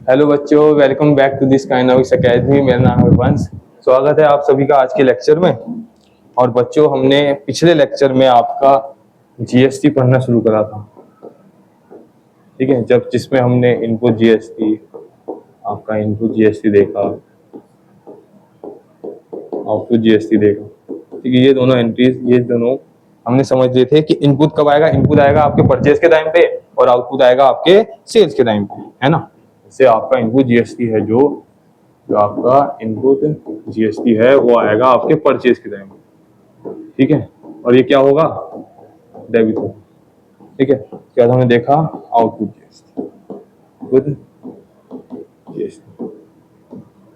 Hello बच्चों, welcome back to this काइनोविक्स academy. मेरा नाम है वंश। स्वागत है आप सभी का आज के लेक्चर में। और बच्चों, हमने पिछले लेक्चर में आपका जीएसटी पढ़ना शुरू करा था, ठीक है, जिसमें हमने इनपुट जीएसटी, आपका इनपुट जीएसटी देखा, आउटपुट जीएसटी देखा, ठीक है। ये दोनों एंट्रीज, ये दोनों हमने समझ लिए थे कि इनपुट कब आएगा। इनपुट आएगा आपके परचेज के टाइम पे और आउटपुट आएगा आपके सेल्स के टाइम पे, है ना। इससे आपका इनपुट जीएसटी है, जो आपका इनपुट जीएसटी है वो आएगा आपके परचेज के टाइम पे, ठीक है। और ये क्या होगा, डेबिट होगा, ठीक है। क्या हमने देखा, आउटपुट जीएसटी,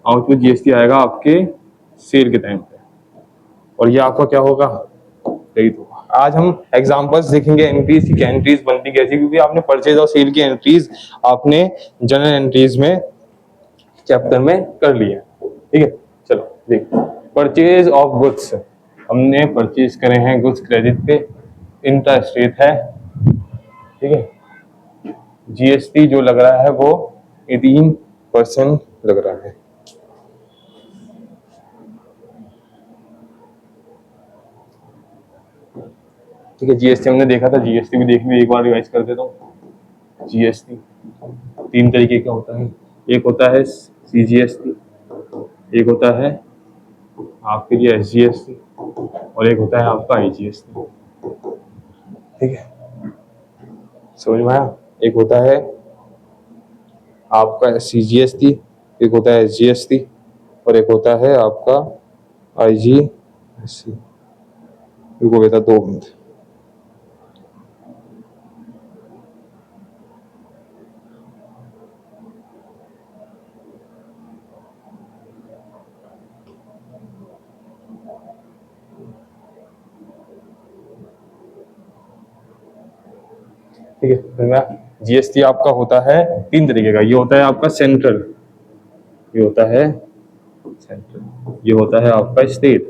आउटपुट जीएसटी आएगा आपके सेल के टाइम पे, और ये आपका क्या होगा, क्रेडिट होगा। आज हम एग्जांपल्स देखेंगे एंट्रीज की, क्या एंट्रीज बनती कैसी, क्योंकि आपने परचेज और सेल की एंट्रीज आपने जनरल एंट्रीज में चैप्टर में कर लिया, ठीक है। चलो देख, परचेज ऑफ गुड्स, हमने परचेज करे हैं गुड्स क्रेडिट पे, इंटरेस्ट रेट है, ठीक है। जीएसटी जो लग रहा है वो 18% लग रहा है, ठीक है। जीएसटी हमने देखा था, जीएसटी भी देख ली, एक बार रिवाइज कर देता हूँ। जीएसटी 3 तरीके का होता है, एक होता है सीजीएसटी, एक होता है आपके लिए एसजीएसटी, और एक होता है आपका आईजीएसटी, ठीक है। समझ में आया। एक होता है आपका सीजीएसटी, एक होता है एसजीएसटी, और एक होता है आपका आईजीएसटी। रुको बेटा 2 मिनट। ठीक है, फिर जीएसटी आपका होता है 3 तरीके का। ये होता है आपका सेंट्रल, ये होता है सेंट्रल, ये होता है आपका स्टेट,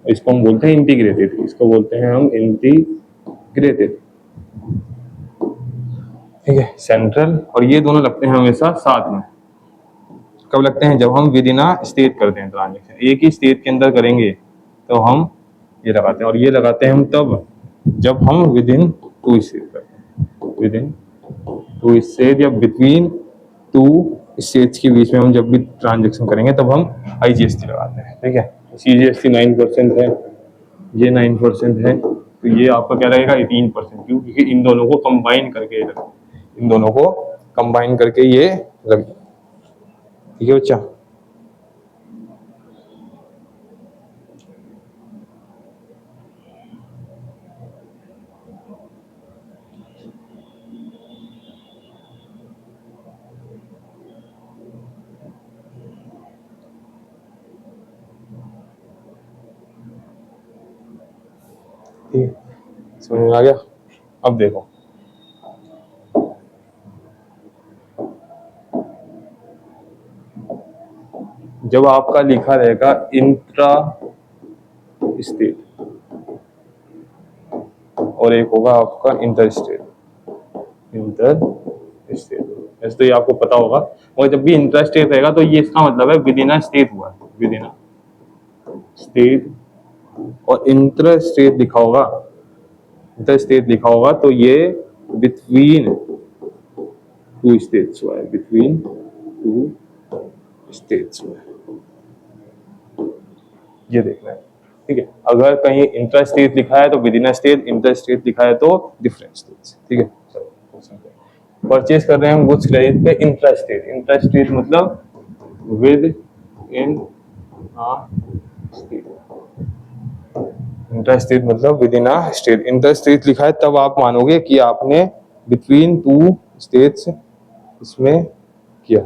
इसको हम बोलते हैं इंटीग्रेटेड, इसको बोलते हैं हम इंटीग्रेटेड, ठीक है। सेंट्रल और ये दोनों लगते हैं हमेशा साथ में। कब लगते हैं, जब हम विद इन अ स्टेट करते हैं ट्रांजेक्शन, एक ही स्टेट के अंदर करेंगे तो हम ये लगाते हैं, और ये लगाते हैं हम तब जब हम विद इन 2 स्टेट करते हैं, विद इन 2 स्टेट या बिटवीन 2 स्टेट्स के बीच में हम जब भी ट्रांजेक्शन करेंगे तब हम आईजीएसटी लगाते हैं, ठीक है। सीजीएसटी 9% है, ये 9% है, तो ये आपका क्या रहेगा 18%, क्योंकि इन दोनों को कंबाइन करके इन दोनों को कंबाइन करके ये लग, ठीक है बच्चा। समझ में आ गया। अब देखो, जब आपका लिखा रहेगा इंट्रा स्टेट और एक होगा आपका इंटर स्टेट, ऐसे तो ये आपको पता होगा, और जब भी इंटर स्टेट रहेगा तो ये इसका मतलब है विद इन अ स्टेट हुआ, विद इन अ स्टेट। और इंटर स्टेट लिखा होगा, इंटर स्टेट लिखा होगा तो ये बिटवीन 2 स्टेट्स हुआ है, बिटवीन 2 स्टेट्स हुआ है, ये देखना है, ठीक है। अगर कहीं इंटर स्टेट लिखा है तो with in a state, inter state लिखा है तो डिफरेंट स्टेट्स, ठीक है। परचेज कर रहे हैं हम गुड्स क्रेडिट पे इंटर स्टेट, इंटर स्टेट मतलब within a state, inter state मतलब within a state. Inter state लिखा है तब आप मानोगे कि आपने बिटवीन 2 स्टेट्स इसमें किया,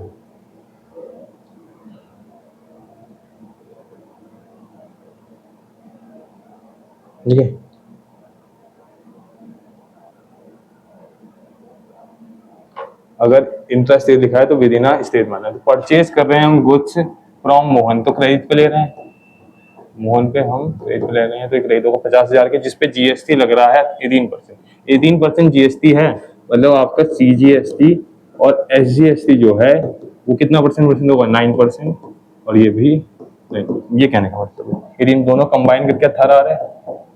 ठीक है। अगर इंटर स्टेट लिखा है तो विद इन अ स्टेट माना। तो परचेज कर रहे हैं हम गुड्स फ्रॉम मोहन, तो क्रेडिट पे ले रहे हैं, मोहन पे हम क्रेडिट पे ले रहे हैं, तो क्रेडिट होगा 50,000 के, जिसपे जीएसटी लग रहा है 18%। 18% जीएसटी है, मतलब आपका सीजीएसटी और SGST जो है वो कितना परसेंट होगा, 9%, और ये भी 9%। ये कहने का मतलब है कि इन दोनों कंबाइन करके 18 आ रहा है,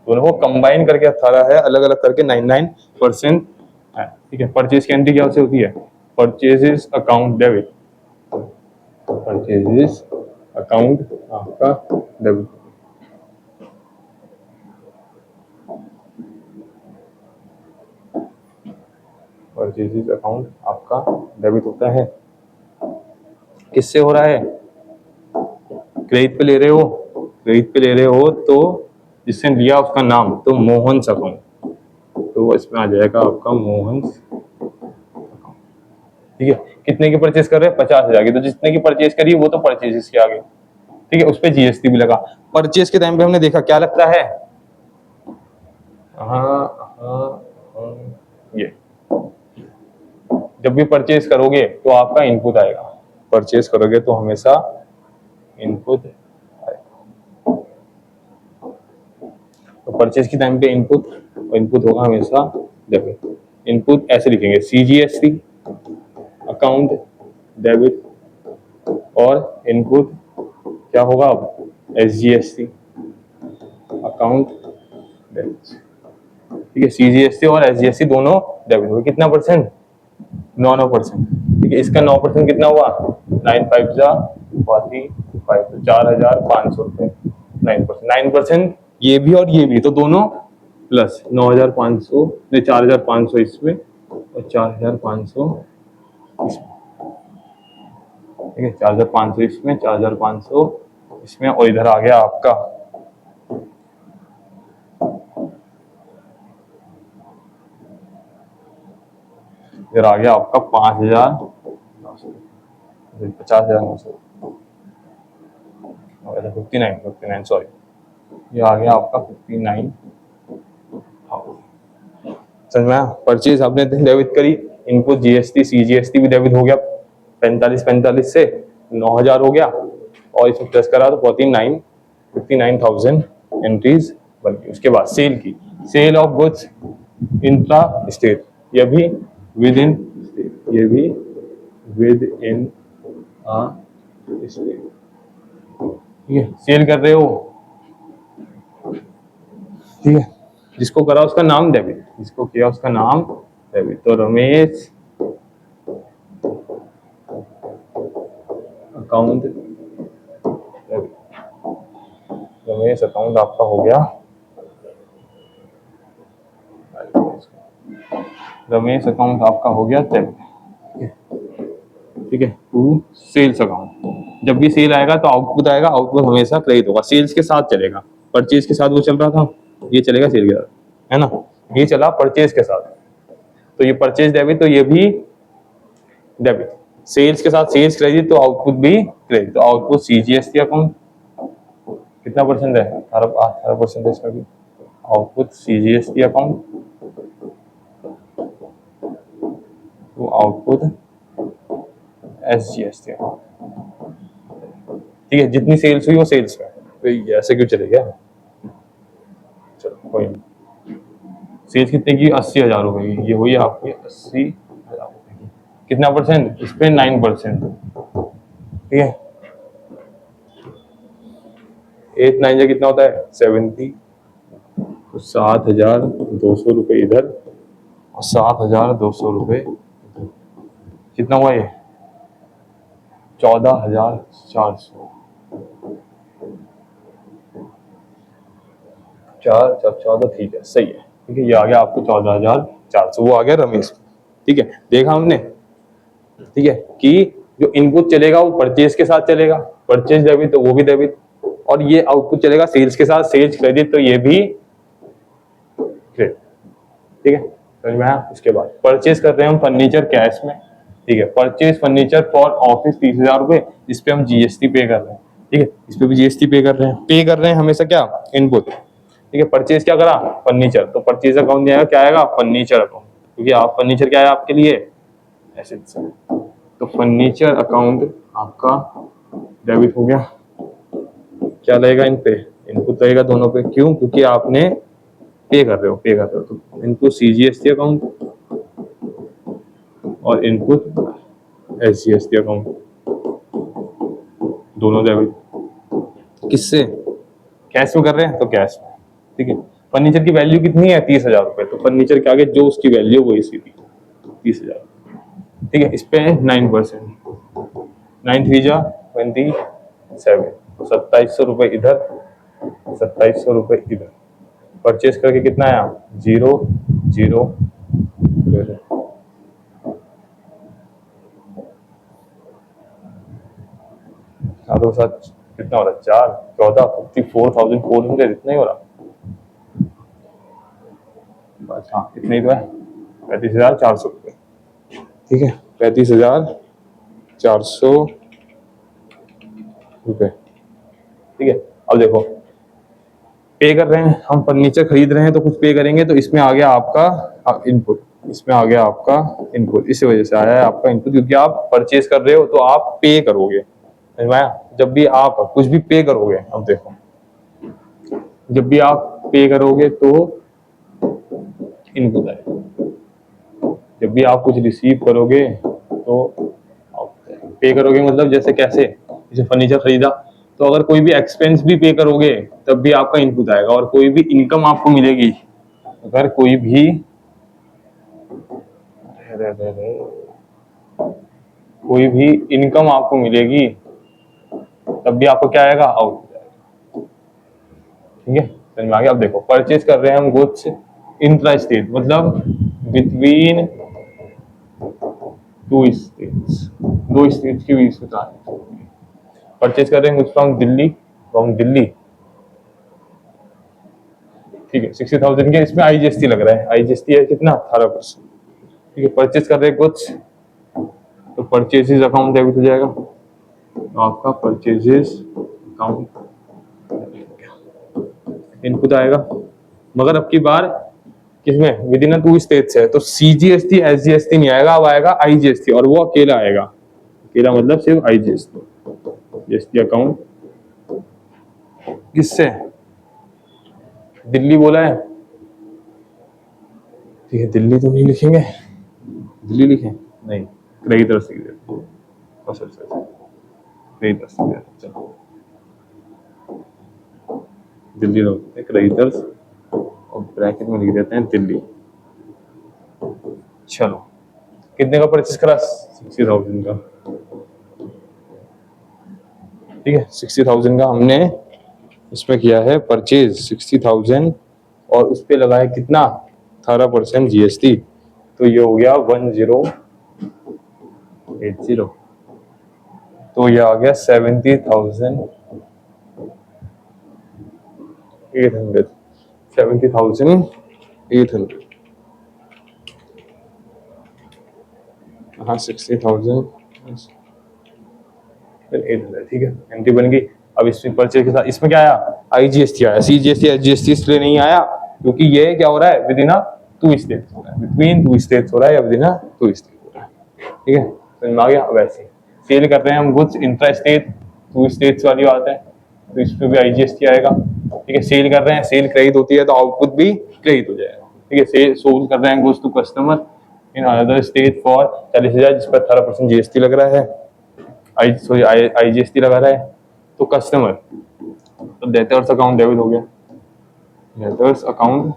दोनों को कंबाइन करके 18 है, अलग अलग करके 99% है। ठीक है, परचेज की एंट्री क्या से होती है, purchases account debit, purchases account आपका डेबिट, परचेजेस अकाउंट आपका डेबिट होता है। किससे हो रहा है, क्रेडिट पे ले रहे हो, क्रेडिट पे ले रहे हो तो जिससे लिया उसका नाम, तो मोहन्स अकाउंट, तो इसमें आ जाएगा आपका मोहन्स। ठीक है, कितने की परचेज कर रहे हैं, 50,000 की, तो जितने की परचेज करी वो तो परचेजेस के आगे। ठीक है, उस पे GST भी लगा। परचेज के टाइम पे हमने देखा क्या लगता है, ये जब भी परचेज करोगे तो आपका इनपुट आएगा, परचेज करोगे तो हमेशा इनपुट आएगा। तो परचेज के टाइम पे इनपुट होगा हमेशा डेबिट। इनपुट ऐसे लिखेंगे, CGST अकाउंट डेबिट, और इनपुट क्या होगा अब, SGST अकाउंट डेबिट। ठीक है, CGST और SGST दोनों डेबिट हुए, कितना परसेंट, 9%। ठीक है, इसका 9% कितना हुआ, 9×5 = 45, तो 4,500 रुपए, 9%, 9% ये भी और ये भी, तो दोनों प्लस 9,500, नहीं 4,500 इसमें और 4,500 इसमें। ठीक है, 4,500 इसमें, 4,500 इसमें, और इधर आ गया आपका इधर आ गया आपका 5,900, 50,900, 59 सॉरी, ये आ गया आपका 59। समझ में आया, परचेज आपने डेबिट करी, इनपुट GST CGST भी डेबिट हो गया, 45 से 9,000 हो गया, और इसमें प्लस करा तो 59,000 एंट्रीज बन गई। उसके बाद सेल की, sale of goods intra state, ये भी विद इन स्टेट, ये भी विद इन स्टेट। ठीक है, सेल कर रहे हो, ठीक है, जिसको करा उसका नाम डेबिट, जिसको किया उसका नाम डेबिट, तो Ramesh account debit, Ramesh account आपका हो गया, रमेश अकाउंट आपका हो गया डेबिट। ठीक है, टू सेल्स अकाउंट, जब भी सेल आएगा तो आउटपुट आएगा, आउटपुट हमेशा क्रेडिट होगा, सेल्स के साथ चलेगा, परचेज के साथ वो चल रहा था, ये चलेगा सेल के साथ, है ना, ये चला परचेज के साथ, तो ये परचेज डेबिट, तो ये भी डेबिट, सेल्स के साथ सेल्स क्रेडिट, तो आउटपुट भी क्रेडिट, तो आउटपुट CGST अकाउंट कितना परसेंट है, 18% है इसमें भी, आउटपुट CGST अकाउंट, तो आउटपुट SGST अकाउंट। ठीक है, जितनी सेल्स हुई वो सेल्स में, तो ऐसे क्यों चलेगा, चलो कोई नहीं। सेल्स कितने की, 80,000 रुपए की, ये हुई आपकी 80,000 रुपए की, कितना परसेंट, इस पे 9%। ठीक है, 8 9 कितना होता है, 70, तो 7,200 रुपये इधर और 7,200 रुपये, कितना हुआ ये, 14,400, 4 ठीक है, सही है। ठीक है, ये आ गया आपको 14,400, वो आ गया रमेश। ठीक है, देखा हमने, ठीक है, कि जो इनपुट चलेगा वो परचेज के साथ चलेगा, परचेज डेबिट तो वो भी डेबिट, और ये आउटपुट चलेगा सेल्स के साथ, सेल्स क्रेडिट, तो ये भी क्रेडिट। ठीक है, समझ में आया। उसके बाद परचेज कर रहे हैं हम फर्नीचर कैश में। ठीक है, परचेज फर्नीचर फॉर ऑफिस 30,000 रुपए, इस पे हम GST पे कर रहे हैं। ठीक है, इस पे भी GST पे कर रहे हैं हमेशा क्या, इनपुट। ठीक है, परचेज क्या करा, फर्नीचर, तो परचेज अकाउंट नहीं आएगा, क्या आएगा, फर्नीचर अकाउंट, क्योंकि आप फर्नीचर क्या है आपके लिए, एसेट्स। तो फर्नीचर अकाउंट आपका डेबिट हो गया, क्या लगेगा इन पे, इनपुट लगेगा दोनों पे, क्यों, क्योंकि आपने पे कर रहे हो, तो इनपुट CGST अकाउंट और इनपुट SGST अकाउंट, दोनों डेबिट। किससे? कैश में कर रहे हैं तो कैश में, ठीक है। फर्नीचर की वैल्यू कितनी है? 30,000 रुपए, तो फर्नीचर के आगे जो उसकी वैल्यू वही सीधी 30,000, ठीक है। इस पे 9%, 9 3 जा 27, तो 2700 रुपए इधर, 2700 रुपए इधर। परचेज करके कितना आया? 0 0 0। तो साथ कितना हो रहा है? 4 14 54,400, इतना ही हो रहा बस। हाँ इतना ही तो है, 35,400 रुपये, ठीक है। 35,400 रुपये, ठीक है। अब देखो पे कर रहे हैं हम, फर्नीचर खरीद रहे हैं तो कुछ पे करेंगे, तो इसमें आ गया आपका इनपुट, इसमें आ गया आपका इनपुट, इसी वजह से आया है आपका इनपुट, क्योंकि आप परचेज कर रहे हो तो आप पे करोगे। जब भी आप कुछ भी पे करोगे, अब देखो जब भी आप पे करोगे तो इनपुट आएगा, जब भी आप कुछ रिसीव करोगे तो पे करोगे, मतलब जैसे कैसे, जैसे फर्नीचर खरीदा तो अगर कोई भी एक्सपेंस भी पे करोगे तब भी आपका इनपुट आएगा, और कोई भी इनकम आपको मिलेगी, अगर कोई भी कोई भी इनकम आपको मिलेगी तब भी आपको क्या आएगा? आउटपुट आएगा, ठीक है। समझ में आ गया? अब देखो परचेज कर रहे हैं हम गुड्स इंट्रा स्टेट, मतलब बिटवीन टू स्टेट्स, दो स्टेट्स के बीच में ट्रांजेक्शन। परचेज कर रहे हैं गुड्स फ्रॉम दिल्ली, ठीक है। 60,000 के, इसमें IGST लग रहा है, IGST है कितना? 18%, ठीक है। परचेज कर रहे हैं कुछ, तो परचेजेस अकाउंट डेबिट हो जाएगा, तो आपका परचेजेस अकाउंट इनपुट आएगा। मगर अब की बार किसमें? विद इन 2 स्टेट्स है, तो CGST SGST नहीं आएगा, अब आएगा IGST, और वो अकेला आएगा, अकेला मतलब सिर्फ IGST अकाउंट। किससे? दिल्ली बोला है, ठीक है। दिल्ली तो नहीं लिखेंगे, दिल्ली लिखें नहीं, क्रेडिटर से क्रेडिटर से, चलो दिल्ली होते हैं क्रेडिटर्स, और ब्रैकेट में लिख देते हैं दिल्ली। चलो कितने का परचेज करा? 60,000 का, ठीक है। 60,000 का हमने इसमें किया है परचेज, 60,000, और उस पे लगा है कितना? 18% GST, तो ये हो गया 1080, तो ये आ गया 70,800, 70,800, हाँ 60,800, ठीक है। एंट्री बन गई। अब इसमें परचेज के साथ इसमें क्या आया? IGST आया, CGST SGST इसलिए नहीं आया क्योंकि ये क्या हो रहा है? विद इन 2 स्टेट्स हो रहा है, बिटवीन 2 स्टेट्स हो रहा है, या विद इन 2 स्टेट्स हो रहा है, ठीक है। समझ में आ गया? वैसे सेल कर रहे हैं हम गुड्स इंट्रा स्टेट, 2 स्टेट्स वाली बात है, तो इस पे भी IGST आएगा, ठीक है। सेल कर रहे हैं, सेल क्रेडिट होती है तो आउटपुट भी क्रेडिट हो जाएगा, ठीक है। सेल सोल्ड कर रहे हैं goods to customer in another state for 40,000, जिस पर 18% GST लग रहा है, IGST लगा रहा है, तो कस्टमर, तो डेटर्स अकाउंट डेबिट हो गया, डेटर्स अकाउंट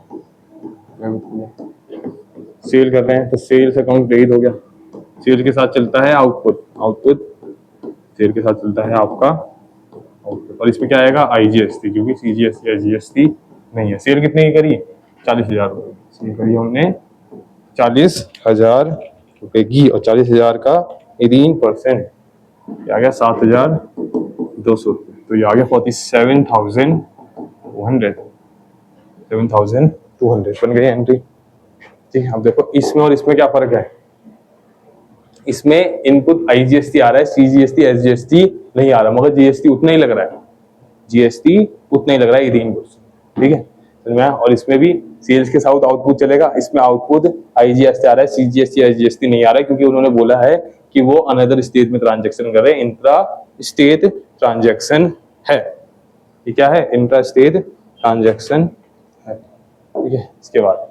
डेबिट हो गया। सेल कर रहे हैं तो सेल्स अकाउंट क्रेडिट हो गया, सेल के साथ चलता है आउटपुट, आउटपुट सेल के साथ चलता है आपका आउटपुट, और इसमें क्या आएगा? IGST, क्योंकि CGST SGST नहीं है। सेल कितने की करी? 40,000 रुपये सेल करी हमने, 40,000 रुपये की, और 40,000 का 18% आ गया 7,200 रुपये, तो ये आ गया 47,200, 7,200 बन गई एंट्री, ठीक है। अब देखो इसमें और इसमें क्या फर्क है? इसमें इनपुट IGST आ रहा है, CGST SGST नहीं आ रहा, मगर GST उतना ही लग रहा है, GST उतना ही लग रहा है 18%, ठीक है। और इसमें भी सेल्स के साथ आउटपुट चलेगा, इसमें आउटपुट IGST आ रहा है, CGST SGST नहीं आ रहा है, क्योंकि उन्होंने बोला है कि वो अनदर स्टेट में ट्रांजेक्शन कर रहे हैं, इंट्रा स्टेट ट्रांजेक्शन है। ये क्या है? इंट्रा स्टेट ट्रांजेक्शन है, ठीक है। इसके बाद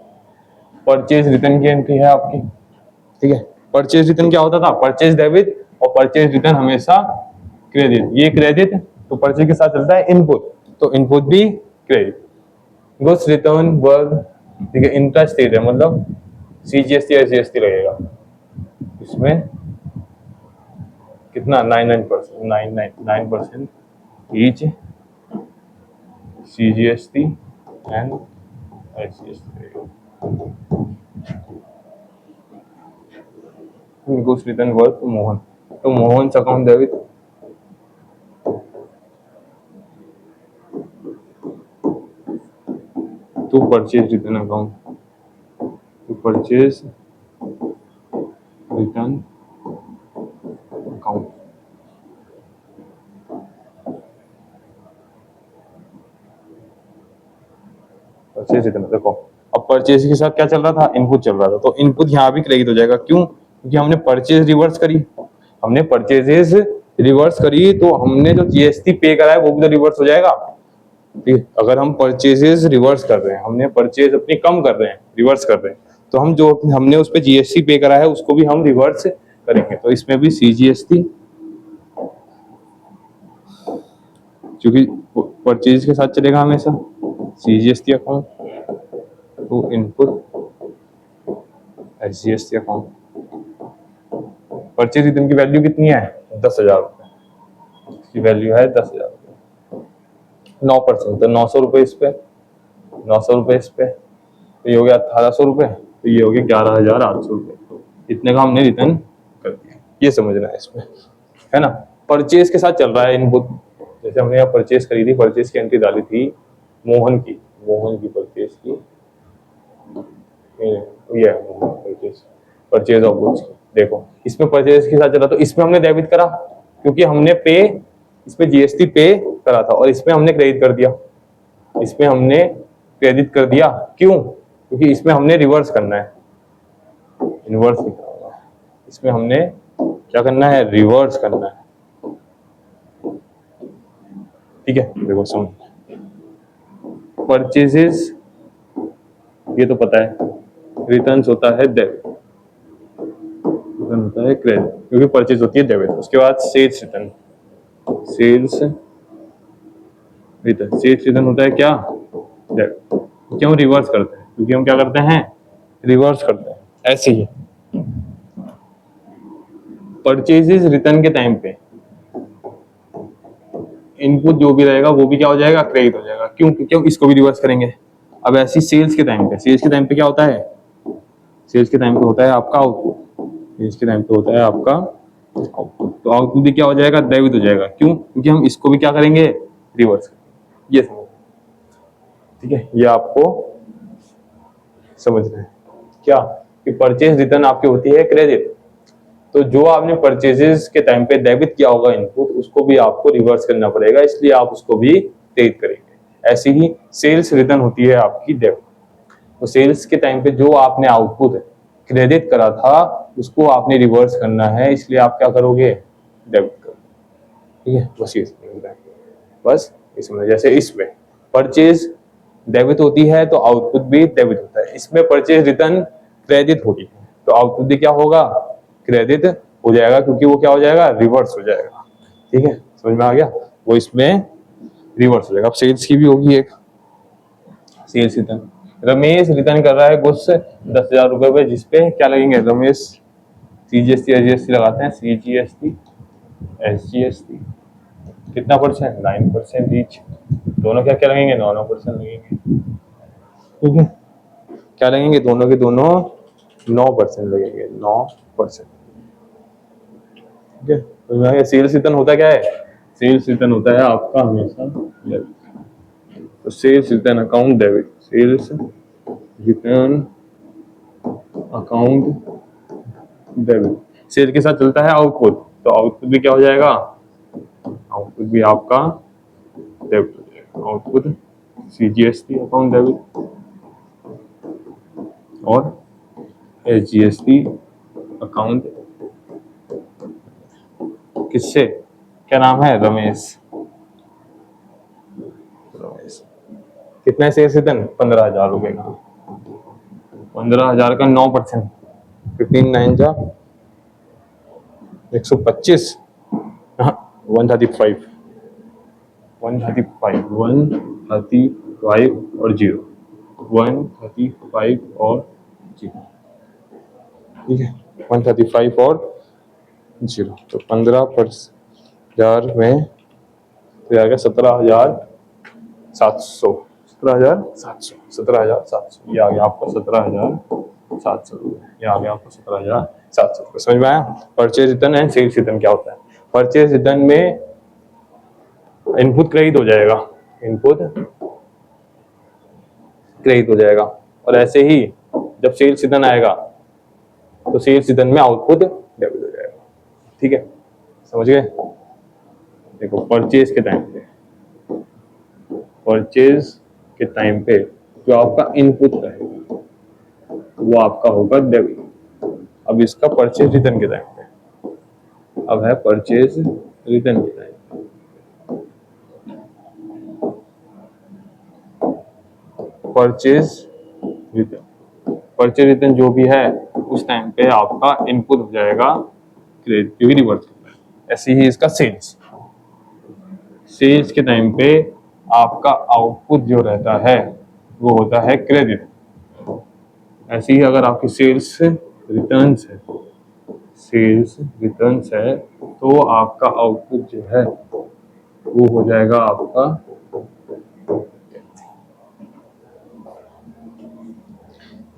परचेज रिटर्न की एंट्री है आपकी, ठीक है। परचेज रिटर्न क्या होता था? परचेज डेबिट और परचेज रिटर्न हमेशा क्रेडिट। ये क्रेडिट तो परचेज के साथ चलता है इनपुट, तो इनपुट भी क्रेडिट। गुड्स रिटर्न वर्क, ठीक है, इंट्रा स्टेट है, मतलब CGST या GST लगेगा इसमें कितना 99% each CGST and SGST। Goods return work to Mohan, तो Mohan account debit, to purchase return account, to purchase return account. Purchase return, देखो अब परचेज के साथ क्या चल रहा था, इनपुट चल रहा था, तो इनपुट यहाँ भी क्रेडिट हो जाएगा। क्यों? क्योंकि हमने परचेज रिवर्स करी, हमने परचेजेस रिवर्स करी, तो हमने जो GST पे करा है वो भी तो रिवर्स हो जाएगा। ठीक है, अगर हम परचेजेस रिवर्स कर रहे हैं, हमने परचेज अपनी कम कर रहे हैं, रिवर्स कर रहे हैं, तो हम जो हमने उस पे GST पे करा है उसको भी हम रिवर्स करेंगे। तो इसमें भी CGST, क्योंकि परचेज के साथ चलेगा हमेशा CGST अकाउंट, तो input SGST account. Purchase return की वैल्यू कितनी है? 10,000 रुपये, इसकी वैल्यू है 10,000 रुपये, 9%, तो 900 रुपये इस पे, 900 रुपये इस पे, तो ये हो गया 1,800 रुपये, तो ये हो गया 11,800 रुपये। इतने का हमने रिटर्न कर दिया, ये समझना है इसमें, है ना। परचेज के साथ चल रहा है इनपुट, जैसे हमने यहाँ परचेज करी थी, परचेज की एंट्री डाली थी मोहन की परचेज की, ये परचेज ऑफ गुड्स, देखो इसमें परचेज के साथ चला, तो इसमें हमने डेबिट करा क्योंकि हमने पे, इसमें GST पे करा था, और इसमें हमने क्रेडिट कर दिया, इसमें हमने क्रेडिट कर दिया। क्यों? क्योंकि इसमें हमने रिवर्स करना है, इनवर्स नहीं करना, इसमें हमने क्या करना है, रिवर्स करना है। ठीक है, देखो समझ, परचेजेस ये तो पता है, रिटर्न्स होता है डेबिट, रिटर्न होता है क्रेडिट, क्योंकि परचेज होती है डेबिट। उसके बाद सेल्स रिटर्न, सेल्स रिटर्न होता है क्या, डेबिट। क्यों रिवर्स करते हैं? क्योंकि हम क्या करते हैं, रिवर्स करते हैं। ऐसे ही परचेजेस रिटर्न के टाइम पे इनपुट जो भी रहेगा वो भी क्या हो जाएगा, क्रेडिट हो जाएगा। क्यों? क्योंकि इसको भी रिवर्स करेंगे। अब ऐसी सेल्स के टाइम पे क्या होता है, सेल्स के टाइम पे होता है आपका आउटपुट, सेल्स के टाइम पे होता है आपका आउटपुट, तो आउटपुट भी क्या हो जाएगा, डेबिट हो जाएगा। क्यों? क्योंकि हम इसको भी क्या करेंगे, रिवर्स करेंगे। ये समझ, ठीक है, ये आपको समझना है क्या, कि परचेज रिटर्न आपकी होती है क्रेडिट, तो जो आपने परचेजेस के टाइम पे डेबिट किया होगा इनपुट, उसको भी आपको रिवर्स करना पड़ेगा, इसलिए आप उसको भी क्रेडिट करेंगे। ऐसी ही सेल्स रिटर्न होती है आपकी डेबिट, तो सेल्स के टाइम पे जो आपने आउटपुट क्रेडिट करा था उसको आपने रिवर्स करना है, इसलिए आप क्या करोगे, डेबिट करोगे। ठीक है, बस ये समझना है, बस ये समझना। जैसे इसमें परचेज डेबिट होती है तो आउटपुट भी डेबिट होता है, इसमें परचेज रिटर्न क्रेडिट होती है तो आउटपुट भी क्या होगा, क्रेडिट हो जाएगा, क्योंकि वो क्या हो जाएगा, रिवर्स हो जाएगा। ठीक है, समझ में आ गया, वो इसमें रिवर्स हो जाएगा। अब सेल्स की भी होगी एक, सेल्स रिटर्न। रमेश रिटर्न कर रहा है गुड्स 10,000 रुपए पे, जिसपे क्या लगेंगे, रमेश CGST SGST लगाते हैं, CGST SGST कितना परसेंट, 9% ईच, दोनों क्या क्या लगेंगे, 9% लगेंगे। ठीक है, क्या लगेंगे, दोनों के दोनों 9% लगेंगे, 9%। ठीक है, तो सेल्स रिटर्न होता क्या है, सेल्स रिटर्न होता है आपका हमेशा डेबिट, तो sales return account debit, sales return account debit. Sale के साथ चलता है आउटपुट, तो आउटपुट भी क्या हो जाएगा, आउटपुट भी आपका डेबिट हो जाएगा, आउटपुट CGST अकाउंट डेबिट और SGST अकाउंट, किससे, क्या नाम है, रमेश, रमेश कितना है सेल्स रिटर्न, 15,000 रुपए का, 15,000 का 9%, 15 9 जा 125, हाँ 135, 135 और 0, 135 और 0, ठीक है, 135 और 0, तो 15% में तो आ गया 17,700, 17,700, 17,700, ये आ गया आपका 17,700 रुपये, ये आ गया आपको 17,700 रुपये। समझ में आया? Purchase return and sales return क्या होता है? परचेज रिटर्न में इनपुट क्रेडिट हो जाएगा, इनपुट क्रेडिट हो जाएगा, और ऐसे ही जब सेल्स रिटर्न आएगा तो सेल्स रिटर्न में आउटपुट डेबिट हो जाएगा, ठीक है, समझ गए? देखो परचेज के टाइम पे, परचेज के टाइम पे जो आपका इनपुट रहेगा वो आपका होगा डेबिट। अब इसका परचेज रिटर्न के टाइम पे, अब है परचेज रिटर्न के time, purchase return, purchase return जो भी है उस टाइम पे आपका इनपुट हो जाएगा क्रेडिट, क्योंकि रिवर्स करना है। ऐसे ही इसका सेल्स, सेल्स के टाइम पे आपका आउटपुट जो रहता है वो होता है क्रेडिट। ऐसे ही अगर आपकी सेल्स रिटर्न्स है, सेल्स रिटर्न्स है तो आपका आउटपुट जो है वो हो जाएगा आपका,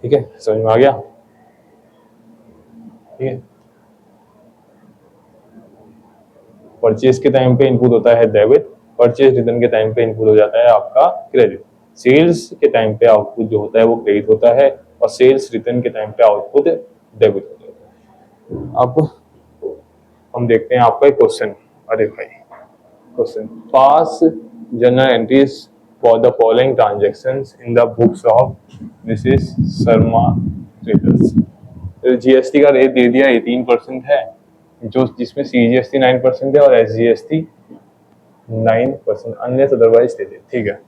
ठीक है, समझ में आ गया? ठीक है, परचेज के टाइम पे इनपुट होता है डेबिट, परचेज रिटर्न के टाइम पे इनपुट हो जाता है आपका क्रेडिट, सेल्स के टाइम पे आउटपुट जो होता है वो क्रेडिट होता है, और सेल्स रिटर्न के टाइम पे आउटपुट डेबिट हो जाता है। अब हम देखते हैं आपका एक क्वेश्चन। अरे भाई question, pass general entries for the following transactions in the books of Mrs Sharma traders. GST का रेट दे दिया 18% है, जो जिसमें सीजीएसटी 9% है और एसजीएसटी 9%, अन्य अदरवाइज दे दे, ठीक है।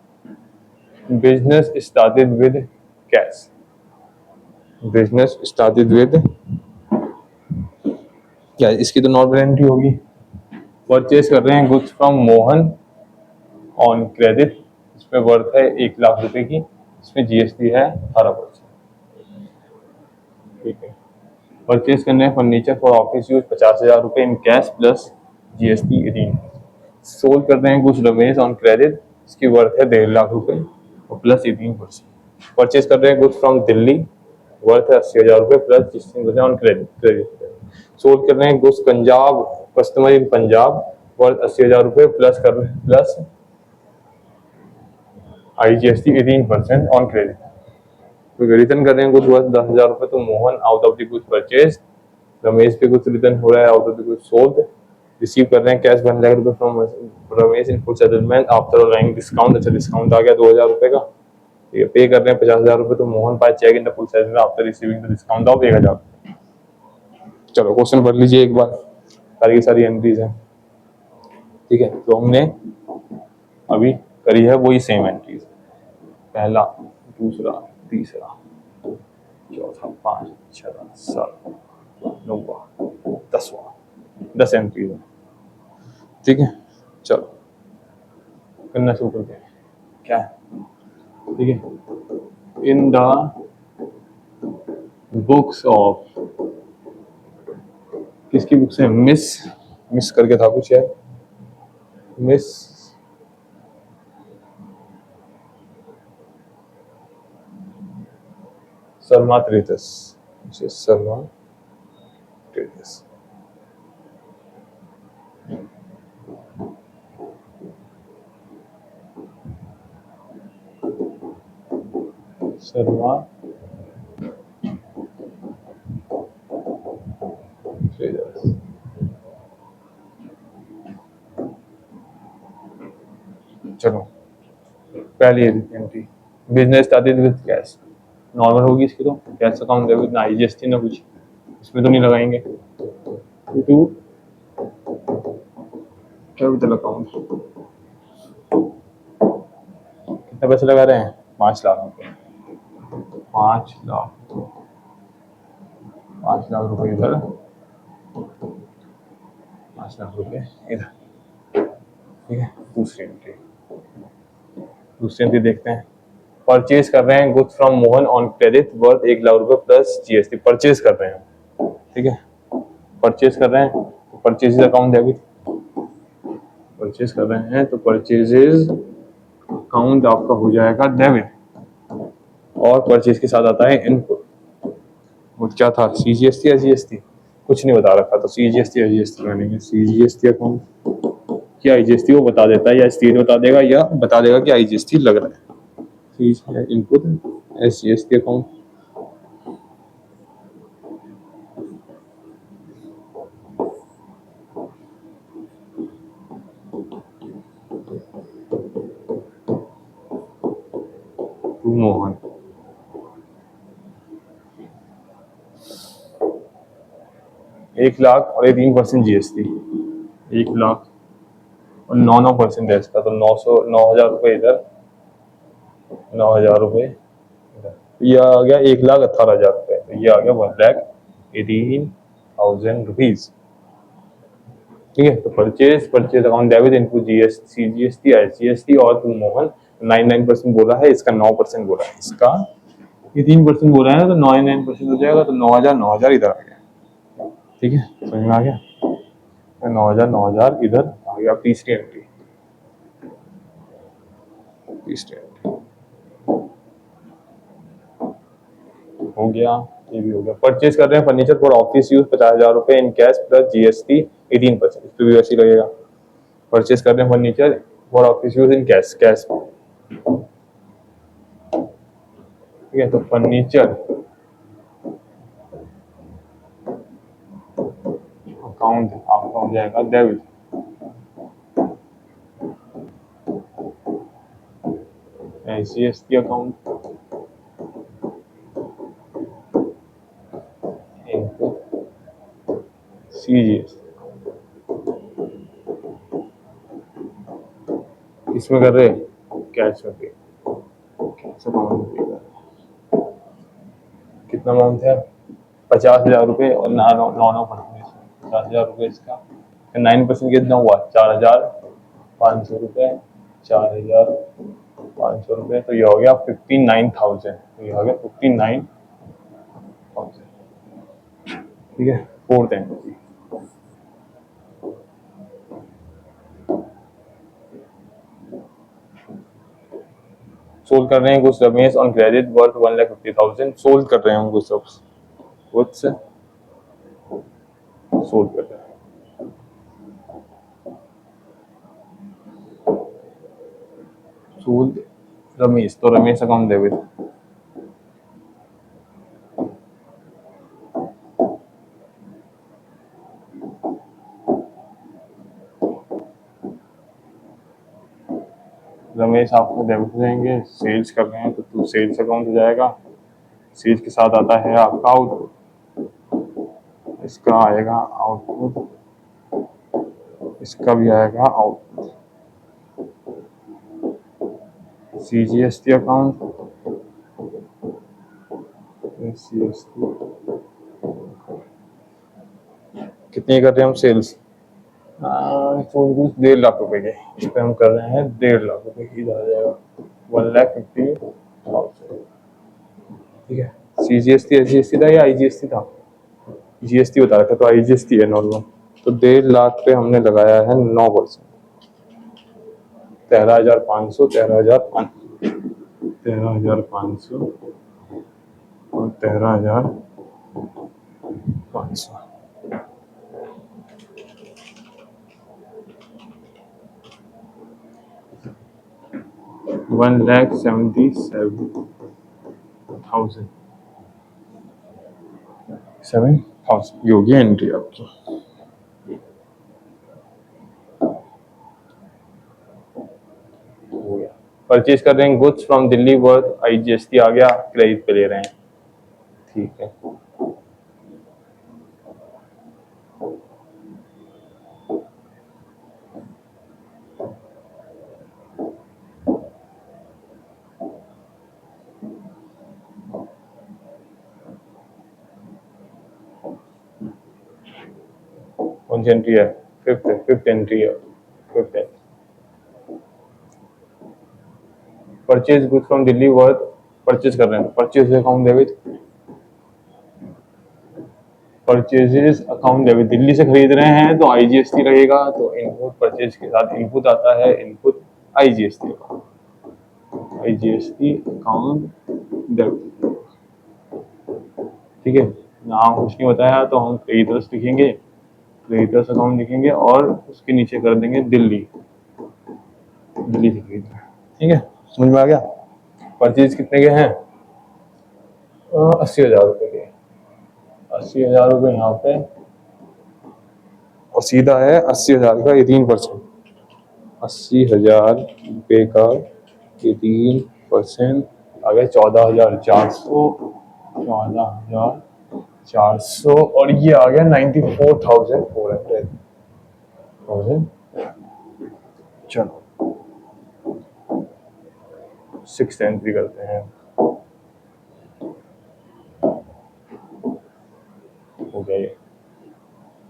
Business started with cash, business started with क्या, इसकी तो नॉट एंट्री होगी। परचेज कर रहे हैं goods from Mohan on credit, इसमें वर्थ है 1,00,000 रुपए की, इसमें जीएसटी है 18%, ठीक है। परचेज करने हैं फर्नीचर फॉर ऑफिस यूज 50,000 रुपए in cash plus GST 18। Sold कर रहे हैं कुछ रमेश ऑन क्रेडिट, इसकी वर्थ है 1,50,000 रुपए और प्लस 18%। परचेज कर रहे हैं गुड्स फ्रॉम दिल्ली, वर्थ है 80,000 रुपए प्लस 16% ऑन क्रेडिट, सोल्ड कर रहे हैं goods Punjab, customer in Punjab, worth 80,000 रुपए प्लस आईजीएसटी 18% ऑन क्रेडिट। तो रिटर्न कर रहे हैं कुछ वर्थ 10,000 रुपए, तो Mohan out of the goods purchase, Ramesh पे कुछ रिटर्न हो रहा है out of the goods sold. Receive कर रहे हैं कैश 1,00,000 रुपए from Ramesh in full settlement after allowing discount, अच्छा डिस्काउंट आ गया 2,000 रुपए का, ठीक है। पे कर रहे हैं 50,000 रुपए, तो Mohan pass cheque in the full settlement after receiving the discount of 1,000। चलो क्वेश्चन पढ़ लीजिए एक बार, सारी की सारी एंट्रीज हैं, ठीक है। तो हमने अभी करी है वही सेम एंट्रीज, पहला, दूसरा, तीसरा, चौथा, 5, 6, 7, 9वां, 10वां, 10 एंट्रीज है, ठीक है। चलो करना शुरू करते हैं, क्या है, ठीक है। इन द बुक्स ऑफ, किसकी बुक्स है, मिस करके था कुछ यार, miss Sharma traders, Sharma traders, Sharma traders, चलो पहली entry, business started with cash, normal होगी इसकी, तो कैश अकाउंट डेबिट ना आईजीएसटी ना कुछ, इसमें तो नहीं लगाएंगे। टू कैपिटल अकाउंट, कितना पैसे लगा रहे हैं, 5,00,000 रुपए, 5,00,000, 5,00,000 रुपए इधर, 5 लाख रुपए इधर, ठीक है। दूसरी एंट्री देखते हैं। परचेज कर रहे हैं goods from Mohan on credit worth 1 lakh रुपए प्लस जीएसटी। परचेज कर रहे हैं, ठीक है, परचेज कर रहे हैं तो परचेज अकाउंट डेबिट, परचेज कर रहे हैं तो परचेजेज अकाउंट आपका हो जाएगा डेबिट, और परचेज के साथ आता है इनपुट। वो क्या था, सीजीएसटी या जीएसटी, कुछ नहीं बता रखा, तो सीजीएसटी या जीएसटी बनेंगे। सीजीएसटी अकाउंट क्या आईजीएसटी वो बता देता है, या स्टेट बता देगा, या बता देगा कि आईजीएसटी लग रहा है। Input SGST account, to Mohan, 1 lakh और ये 3% जीएसटी, 1 लाख और 9% है इसका, तो 9,000 रुपये इधर, 9,000 रुपये इधर, ये आ गया 1,18,000 रुपये, तो ये आ गया 1,18,000 रुपीज, ठीक है। तो purchase account debit into GST, CGST, IGST और टू मोहन। 99% बोला है, इसका 9% बोला है, इसका ये 3% बोला है ना, तो 99% हो जाएगा, तो 9,000 इधर आ गया, ठीक है, समझ में आ गया। 9,000 इधर आ गया। तीसरी एंट्री हो गया, ये भी हो गया। परचेज कर रहे हैं फर्नीचर फॉर ऑफिस यूज 50,000 रुपए इन कैश प्लस जीएसटी 18%, इस पर भी वैसे ही लगेगा। परचेज कर रहे हैं furniture for office use in cash, cash, ठीक है। तो फर्नीचर अकाउंट आपका हो जाएगा debit, GST account into CGST, इसमें कर रहे कैश में पे, कैश अकाउंट पे कर रहे। कितना अमाउंट है, 50,000 रुपये और 50,000 रुपये इसका, 9% कितना हुआ, 4,500 रुपये, 4,500 रुपये, तो ये हो गया 59,000, ये हो गया 59,000, ठीक है। फोर्थ एंट्री सोल्व कर रहे हैं कुछ Ramesh on credit worth 1,50,000, solve कर रहे हैं उनको सब कुछ सोल्व कर रहे हैं। सोल्व रमेश, तो रमेश अकाउंट डेबिट, रमेश आपको डेबिट हो जाएंगे। सेल्स कर रहे हैं तो सेल्स अकाउंट हो जाएगा, सेल्स के साथ आता है आपका आउटपुट, इसका आएगा आउटपुट, इसका भी आएगा आउटपुट। सीजीएसटी अकाउंट, सीजीएसटी कितने कर रहे हैं हम सेल्स, 1,50,000 के, इस पे हम कर रहे हैं 1,50,000 की, इधर आ जाएगा 1,50,000, ठीक है। सीजीएसटी एसजीएसटी था या आईजीएसटी था, जीएसटी बता रखा, तो आईजीएसटी है नॉर्मल। तो 1,50,000 पे हमने लगाया है 9%, 13,500, 13,500, 13,500 और 13,500, 1,77,000, 7,000 ये होगी एंट्री आपकी। हो गया। परचेज कर रहे हैं goods from Delhi worth, IGST आ गया, क्रेडिट पे ले रहे हैं, ठीक है। कौन सी एंट्री है, फिफ्थ एंट्री है, fifth entry. Purchase goods from Delhi worth, purchase कर रहे हैं, purchase account debit, purchases account debit, Delhi से खरीद रहे हैं तो आईजीएसटी रहेगा, तो इनपुट परचेज के साथ इनपुट आता है, input IGST, IGST account debit. ठीक है, नाम कुछ नहीं बताया तो हम क्रेडिटर्स लिखेंगे, क्रेडिटर्स अकाउंट लिखेंगे और उसके नीचे कर देंगे दिल्ली, दिल्ली से खरीद रहे हैं। ठीक है, समझ में आ गया। परचेज कितने के हैं? 80,000 रुपये के, 80,000 रुपये यहाँ पे, और सीधा है 80,000 का 18%, 80,000 रुपये का 18% आ गया 14,400, 14,400, और ये आ गया 94,400। चलो 6 एंट्री करते हैं, हो गया ये।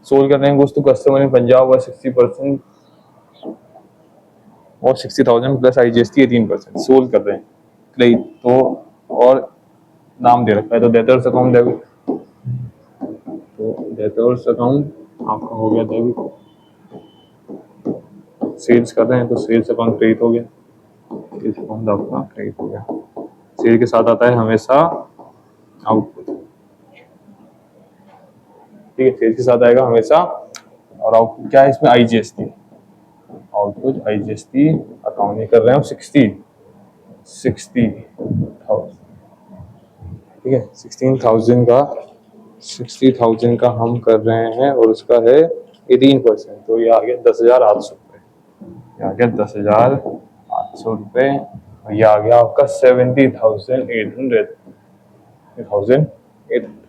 सोल्व कर रहे हैं कुछ तो कस्टमर इन पंजाब और 60% और 60,000 प्लस आईजीएसटी 18%, सोल्व कर रहे हैं क्रेडिट तो, और नाम दे रखा है तो डेटर्स अकाउंट डेबिट, तो डेटर्स अकाउंट आपका हो गया डेबिट। सेल्स कर रहे हैं तो सेल्स अकाउंट क्रेडिट हो गया, सेल्स अकाउंट आपका क्रेडिट हो गया। सेल के साथ आता है हमेशा आउटपुट, ठीक है, सेल के साथ आएगा हमेशा, और आउटपुट क्या है इसमें? आईजीएसटी, आउटपुट आईजीएसटी अकाउंट नहीं कर रहे हैं 60,000, ठीक है, 60,000 का हम कर रहे हैं और उसका है 18%, तो ये आ गया 10,800 रुपये, ये आ गया 10,800 रुपये, और ये आ गया आपका 70,800, 8,800।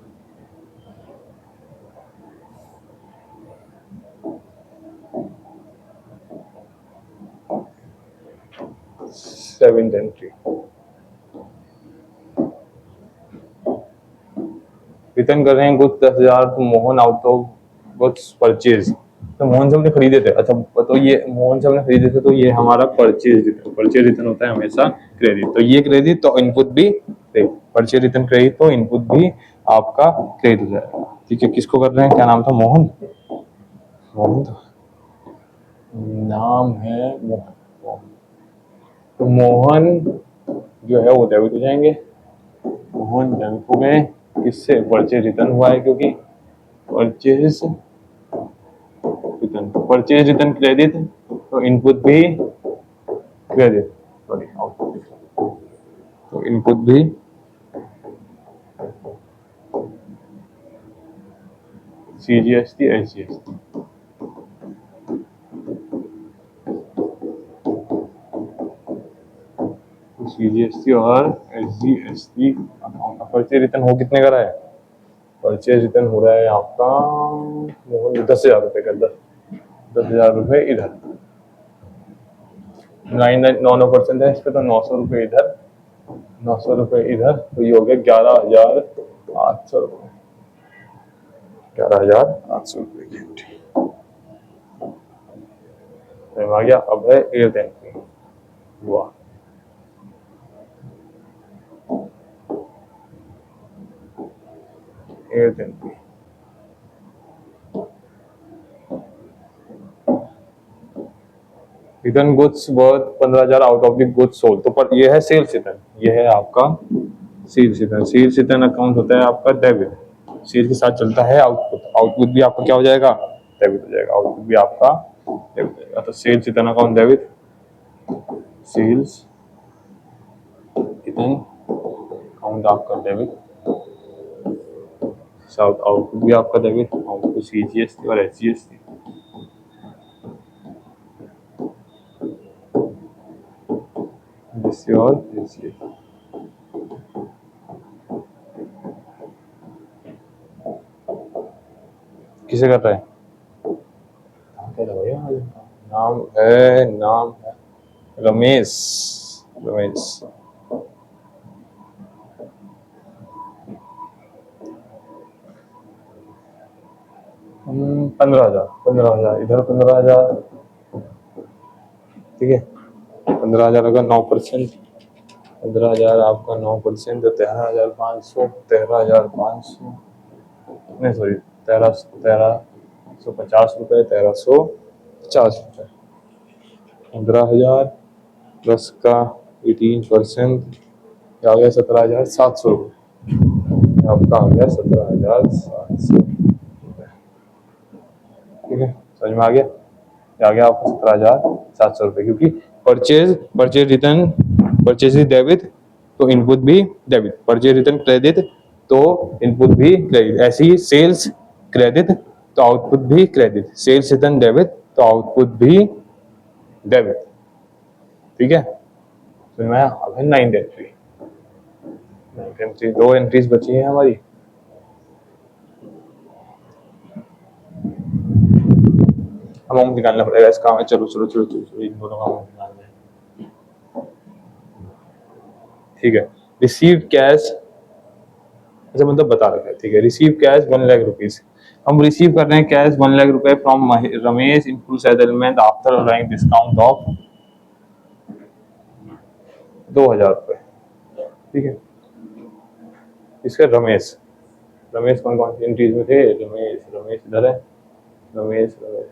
7th एंट्री, रिटर्न कर रहे हैं कुछ 10,000 तो Mohan out of goods purchase, तो मोहन से हमने खरीदे थे, अच्छा तो ये मोहन से हमने खरीदे थे तो ये हमारा परचेज रिटर्न, परचेज रिटर्न होता है हमेशा क्रेडिट, तो ये क्रेडिट तो इनपुट भी क्रेडिट, परचेज रिटर्न क्रेडिट तो इनपुट भी आपका क्रेडिट हो जाएगा। ठीक है, किसको कर रहे हैं, क्या नाम था? मोहन, मोहन नाम है मोहन, तो मोहन जो है वो डेबिट हो जाएंगे, मोहन डेबिट हो गए, किससे? परचेज रिटर्न हुआ है, क्योंकि purchase return, purchase return credit तो इनपुट भी क्रेडिट, सॉरी आउटपुट, तो इनपुट भी सीजीएसटी एसजीएसटी, सीजीएसटी और एसजीएसटी अकाउंट का परचेज रिटर्न हो कितने का रहा है? परचेज रिटर्न हो रहा है आपका 10,000 रुपये का, 10,000 रुपये इधर, 9% है इस पर, तो 900 रुपये इधर, 900 रुपये इधर, तो ये हो गया 11,800 रुपये, 11,800 रुपये की एंट्री आ गया। अब है 8th एंट्री, हुआ 8th entry, return goods worth 15,000 out of the goods sold, तो पर ये है सेल्स रिटर्न, ये है आपका sales return, sales return account होता है आपका डेबिट, सेल के साथ चलता है आउटपुट, आउटपुट भी आपका क्या हो जाएगा? डेबिट हो जाएगा, आउटपुट भी आपका डेबिट हो जाएगा, तो sales return account debit, sales return account आपका डेबिट, साउथ आउटपुट भी आपका डेबिट, आउटपुट सीजीएसटी और एसजीएसटी, और किसे कर रहा है? नाम है रमेश, रमेश, 15,000, 15,000 इधर 15,000, ठीक है। 15,000 अगर 9%, 15,000 आपका 9% तो 13,500, 13,500 नहीं सॉरी 1350 रुपये, 1350 रुपये। 15,000 प्लस का 18% आ गया 17,700 रुपये। आपका आ गया 17,700, ठीक है। समझ में आ गया? आ गया आपको 17,700 रुपये, क्योंकि purchase return, purchase is debit तो इनपुट भी डेबिट, परचेज रिटर्न क्रेडिट तो इनपुट भी क्रेडिट, ऐसे ही सेल्स क्रेडिट तो आउटपुट भी क्रेडिट, सेल्स रिटर्न डेबिट तो आउटपुट भी डेबिट, ठीक है। तो मैं अब है 9th entry, 9th entry, 2 entries बची हैं हमारी। अमाउंट निकालना पड़ेगा इसका हमें, चलो चलो चलो चलो, चलो इन दोनों का अमाउंट निकालना है, ठीक है। रिसीव कैश, अच्छा मतलब बता रखा है, ठीक है। रिसीव कैश 1 लाख रुपीज, हम रिसीव कर रहे हैं कैश 1 लाख रुपए from Ramesh in full settlement after allowing discount of 2,000 रुपए, ठीक है। इसका रमेश, रमेश कौन कौन सी एंट्रीज में थे? रमेश, रमेश इधर है, रमेश रमेश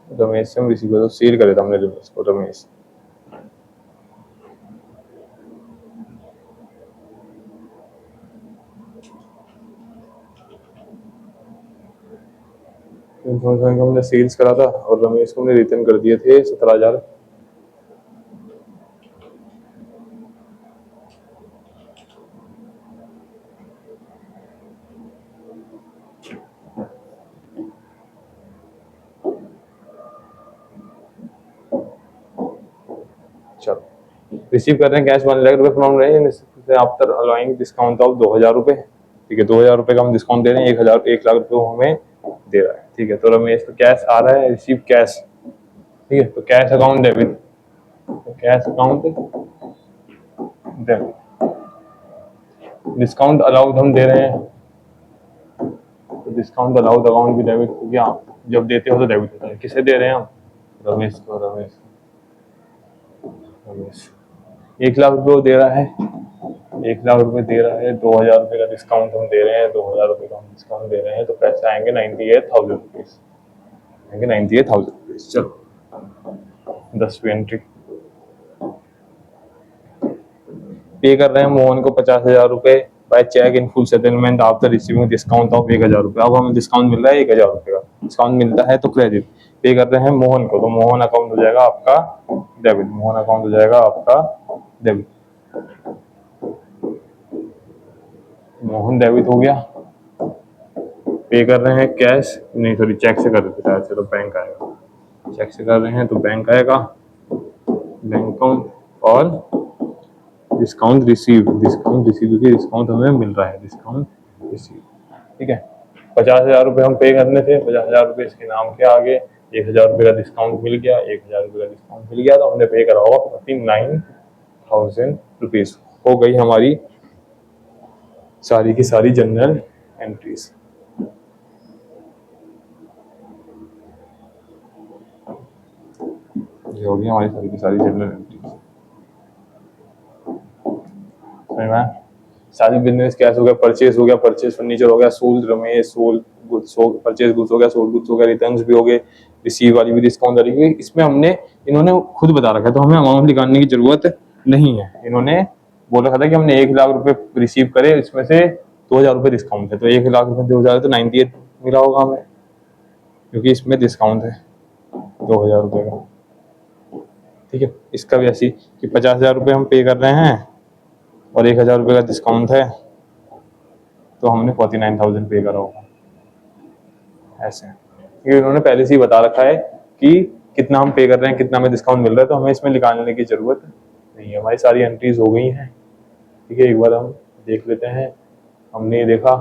रमेश से हम रिसीव कर, सेल करे थे हमने रमेश को, रमेश हमने सेल्स करा था और रमेश को हमने रिटर्न कर दिए थे 17,000। चलो रिसीव कर रहे हैं कैश 1 लाख रुपए from Ramesh after allowing discount of 2,000 रुपए, ठीक है। 2,000 रुपए का हम डिस्काउंट दे रहे हैं, 1 लाख रुपए वो हमें दे रहा है, ठीक है। तो रमेश तो कैश आ रहा है, रिसीव कैश, ठीक है। तो कैश अकाउंट डेबिट, तो cash account debit, discount allowed हम दे रहे हैं, तो डिस्काउंट अलाउड अकाउंट भी डेबिट हो गया। जब देते हो तो डेबिट होता है। किसे दे रहे हैं हम? रमेश को, रमेश रमेश 1 लाख रुपए दे रहा है, 1 लाख रुपए दे रहा है, 2,000 रुपए का डिस्काउंट हम दे रहे हैं, 2,000 रुपए का हम डिस्काउंट दे रहे हैं, तो पैसे आएंगे 98,000 रुपीज, आएंगे 98,000 रुपीज। चलो 10वीं एंट्री, पे कर रहे हैं मोहन को 50,000 रुपए by cheque in full settlement after receiving discount of 1,000 रुपए। अब हमें डिस्काउंट मिल रहा है 1,000 रुपए का, डिस्काउंट मिलता है तो क्रेडिट, पे कर रहे हैं मोहन को, तो मोहन अकाउंट हो जाएगा आपका डेबिट, मोहन अकाउंट हो जाएगा आपका डेबिट, मोहन डेबिट हो गया। पे कर रहे हैं कैश, नहीं सॉरी चेक से कर देते हैं, चलो बैंक आएगा, चेक से कर रहे हैं तो बैंक आएगा, बैंक अकाउंट, और डिस्काउंट रिसीव, डिस्काउंट रिसीव क्योंकि डिस्काउंट हमें मिल रहा है, डिस्काउंट रिसीव, ठीक है। 50,000 रुपये हम पे करने थे, 50,000 रुपये इसके नाम के आगे, 1,000 रुपये का डिस्काउंट मिल गया, 1,000 रुपये का डिस्काउंट मिल गया, तो हमने पे करा होगा 49,000 रुपीज। हो गई हमारी सारी की सारी जनरल एंट्रीज। ये होगी हमारी सारी की सारी जनरल एंट्रीज। समझ में? सारी बिजनेस कैश हो गया, परचेज हो गया, परचेज फर्नीचर हो गया, सोल्ड रमेश, सोल्ड गुड्स हो, परचेज गुड्स हो गया, सोल्ड गुड्स हो गया, रिटर्न्स भी हो गए, रिसीव वाली भी डिस्काउंट वाली भी। इसमें हमने, इन्होंने खुद बता रखा है तो हमें अमाउंट निकालने की जरूरत नहीं है। इन्होंने बोल रखा था कि हमने 1 लाख रुपए रिसीव करे, इसमें से 2,000 रुपए डिस्काउंट है, तो 1 लाख रुपए 2,000 तो 98 मिला होगा हमें, क्योंकि इसमें डिस्काउंट है 2,000 रुपए का, ठीक है। इसका भी ऐसी कि 50,000 रुपए हम पे कर रहे हैं और 1,000 रुपए का डिस्काउंट है, तो हमने 49,000 पे करा होगा, ऐसे। ये उन्होंने पहले से ही बता रखा है कि कितना हम पे कर रहे हैं, कितना हमें डिस्काउंट मिल रहा है, तो हमें इसमें निकालने की जरूरत नहीं है। हमारी सारी एंट्रीज हो गई हैं, ठीक है। एक बार हम देख लेते हैं। हमने ये देखा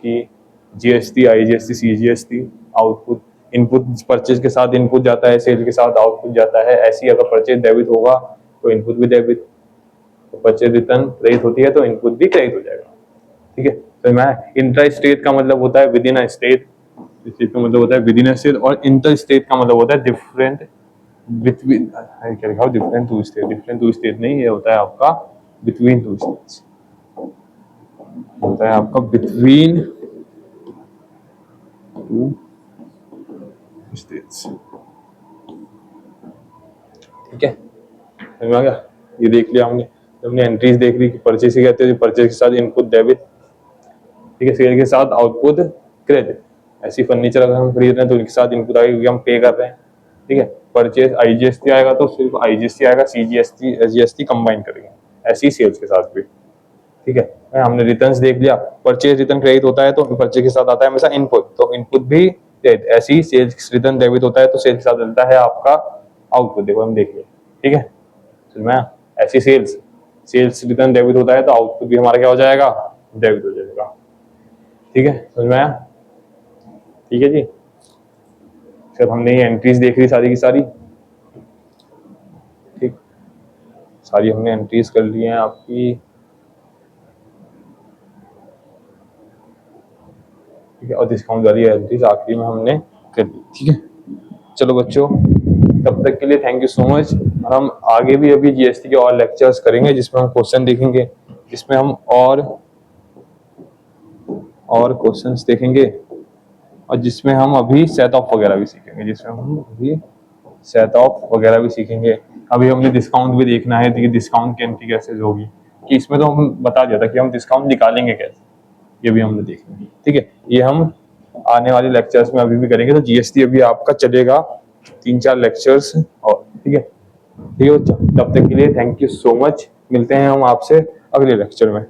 कि GST, IGST, CGST, output, input purchase के साथ इनपुट जाता है, सेल के साथ आउटपुट जाता है। ऐसी अगर परचेज डेबिट होगा तो इनपुट भी डेबिट, तो परचेज रिटर्न क्रेडिट होती है तो इनपुट भी क्रेडिट हो जाएगा, ठीक है। तो मैं इंट्रा स्टेट का मतलब होता है विद इन अ स्टेट, इस चीज का मतलब होता है विद इन अ स्टेट, और इंटर स्टेट का मतलब होता है डिफरेंट बिटवीन, क्या लिखा हो, different to state, different to state नहीं, ये होता है आपका बिटवीन टू स्टेट्स, होता है आपका बिटवीन टू स्टेट्स। ठीक है, समझ में आ गया? ये देख लिया हमने, हमने एंट्रीज देख ली कि परचेज से कहते हैं, परचेज के साथ इनपुट डेबिट, ठीक है, सेल के साथ आउटपुट क्रेडिट। ऐसी फर्नीचर अगर हम खरीद रहे हैं तो इनके साथ इनपुट आएगा क्योंकि हम पे कर रहे हैं, ठीक है। परचेज आईजीएसटी आएगा तो सिर्फ आईजीएसटी आएगा, सीजीएसटी एसजीएसटी कंबाइन करेंगे, ऐसे ही सेल्स के साथ भी, ठीक है। हमने रिटर्न्स देख लिया, परचेज रिटर्न क्रेडिट होता है तो परचेज के साथ आता है हमेशा इनपुट, तो इनपुट भी ऐसे ही सेल्स रिटर्न डेबिट होता है तो सेल्स के साथ मिलता है आपका आउटपुट, देखो हम देख लिया, ठीक है। समझ में? ऐसी सेल्स, सेल्स रिटर्न डेबिट होता है तो आउटपुट भी हमारा क्या हो जाएगा, डेबिट हो जाएगा, ठीक है। समझ में आया? ठीक है जी, सब हमने ये एंट्रीज देख ली सारी की सारी, ठीक, सारी हमने एंट्रीज कर ली हैं आपकी, ठीक है, और डिस्काउंट वाली एंट्रीज आखिरी में हमने कर ली, ठीक है। चलो बच्चों, तब तक के लिए थैंक यू सो मच। और हम आगे भी अभी जीएसटी के और लेक्चर्स करेंगे जिसमें हम क्वेश्चन देखेंगे, जिसमें हम और क्वेश्चंस देखेंगे, और जिसमें हम अभी सेट ऑफ वगैरह भी सीखेंगे, जिसमें हम अभी सेट ऑफ वगैरह भी सीखेंगे। अभी हमने डिस्काउंट भी देखना है कि डिस्काउंट की एंट्री कैसे होगी, कि इसमें तो हम बता दिया था कि हम डिस्काउंट निकालेंगे कैसे, ये भी हमने देखना है, ठीक है। ये हम आने वाले लेक्चर्स में अभी भी करेंगे। तो जीएसटी अभी आपका चलेगा 3-4 लेक्चर्स और, ठीक है। ठीक है बच्चों, तब तक के लिए थैंक यू सो मच, मिलते हैं हम आपसे अगले लेक्चर में।